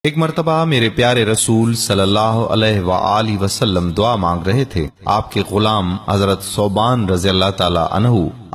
ایک مرتبہ میرے پیارے رسول صلی اللہ علیہ وآلہ وسلم دعا مانگ رہے تھے۔ آپ کے غلام حضرت ثوبان رضی اللہ تعالی عنہ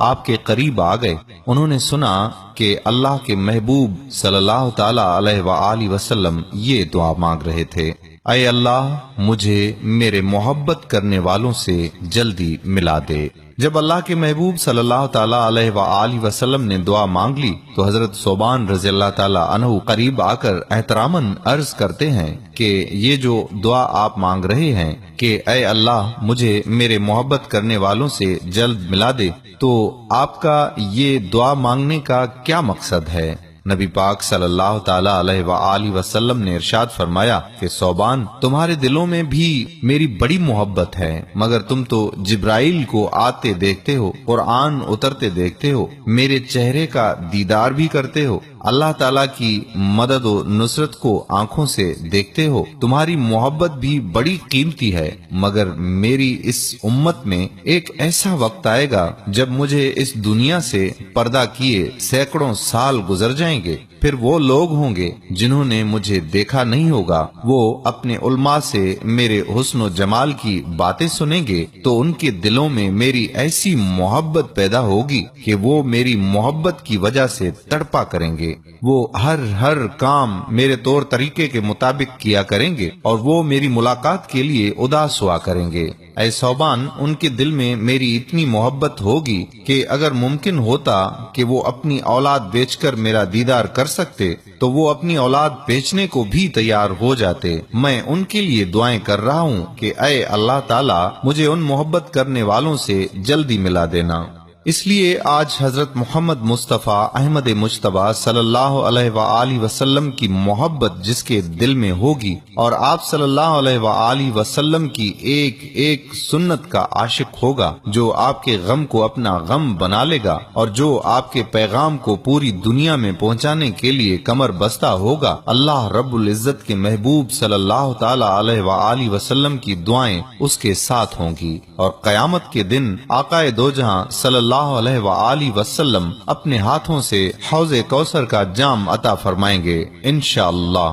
آپ کے قریب آ گئے۔ انہوں نے سنا کہ اللہ کے محبوب صلی اللہ تعالی علیہ وآلہ وسلم یہ دعا مانگ رہے تھے، اے اللہ مجھے میرے محبت کرنے والوں سے جلدی ملا دے۔ جب اللہ کے محبوب صلی اللہ تعالی علیہ وآلہ وسلم نے دعا مانگ لی تو حضرت ثوبان رضی اللہ تعالی عنہ قریب آ کر احتراماً عرض کرتے ہیں کہ یہ جو دعا آپ مانگ رہے ہیں کہ اے اللہ مجھے میرے محبت کرنے والوں سے جلد ملا دے، تو آپ کا یہ دعا مانگنے کا کیا مقصد ہے؟ نبی پاک صلی اللہ تعالی علیہ وآلہ وسلم نے ارشاد فرمایا کہ ثوبان، تمہارے دلوں میں بھی میری بڑی محبت ہے، مگر تم تو جبرائیل کو آتے دیکھتے ہو، قرآن اترتے دیکھتے ہو، میرے چہرے کا دیدار بھی کرتے ہو، اللہ تعالیٰ کی مدد و نصرت کو آنکھوں سے دیکھتے ہو، تمہاری محبت بھی بڑی قیمتی ہے، مگر میری اس امت میں ایک ایسا وقت آئے گا جب مجھے اس دنیا سے پردہ کیے سینکڑوں سال گزر جائیں گے، پھر وہ لوگ ہوں گے جنہوں نے مجھے دیکھا نہیں ہوگا، وہ اپنے علماء سے میرے حسن و جمال کی باتیں سنیں گے تو ان کے دلوں میں میری ایسی محبت پیدا ہوگی کہ وہ میری محبت کی وجہ سے تڑپا کریں گے، وہ ہر کام میرے طور طریقے کے مطابق کیا کریں گے اور وہ میری ملاقات کے لیے اداس ہوا کریں گے۔ اے ثوبان، ان کے دل میں میری اتنی محبت ہوگی کہ اگر ممکن ہوتا کہ وہ اپنی اولاد بیچ کر میرا دیدار کر سکتے تو وہ اپنی اولاد بیچنے کو بھی تیار ہو جاتے۔ میں ان کے لیے دعائیں کر رہا ہوں کہ اے اللہ تعالیٰ مجھے ان محبت کرنے والوں سے جلدی ملا دینا۔ اس لیے آج حضرت محمد مصطفیٰ احمد مجتبیٰ صلی اللہ علیہ وآلہ وسلم کی محبت جس کے دل میں ہوگی اور آپ صلی اللہ علیہ وآلہ وسلم کی ایک ایک سنت کا عاشق ہوگا، جو آپ کے غم کو اپنا غم بنا لے گا اور جو آپ کے پیغام کو پوری دنیا میں پہنچانے کے لیے کمر بستہ ہوگا، اللہ رب العزت کے محبوب صلی اللہ تعالی علیہ وآلہ وسلم کی دعائیں اس کے ساتھ ہوں گی، اور قیامت کے دن آقائے دو جہاں صلی اللہ علیہ وآلہ وسلم اپنے ہاتھوں سے حوض کوثر کا جام عطا فرمائیں گے انشاءاللہ۔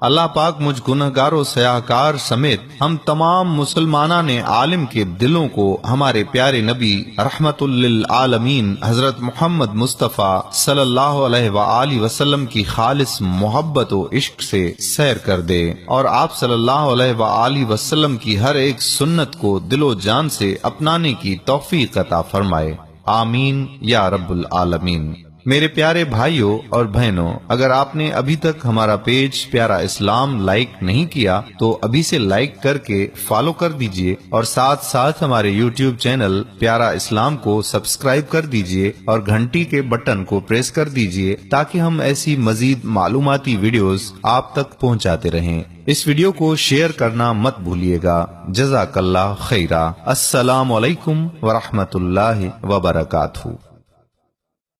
اللہ پاک مجھ گنہگار و سیاہکار سمیت ہم تمام مسلمانان عالم کے دلوں کو ہمارے پیارے نبی رحمت للعالمین حضرت محمد مصطفیٰ صلی اللہ علیہ وآلہ وسلم کی خالص محبت و عشق سے سیر کر دے اور آپ صلی اللہ علیہ وآلہ وسلم کی ہر ایک سنت کو دل و جان سے اپنانے کی توفیق عطا فرمائے، آمین یا رب العالمین۔ میرے پیارے بھائیوں اور بہنوں، اگر آپ نے ابھی تک ہمارا پیج پیارا اسلام لائک نہیں کیا تو ابھی سے لائک کر کے فالو کر دیجئے، اور ساتھ ساتھ ہمارے یوٹیوب چینل پیارا اسلام کو سبسکرائب کر دیجئے اور گھنٹی کے بٹن کو پریس کر دیجئے تاکہ ہم ایسی مزید معلوماتی ویڈیوز آپ تک پہنچاتے رہیں۔ اس ویڈیو کو شیئر کرنا مت بھولیے گا۔ جزاک اللہ خیرہ۔ السلام علیکم ورحمۃ اللہ وبرکاتہ۔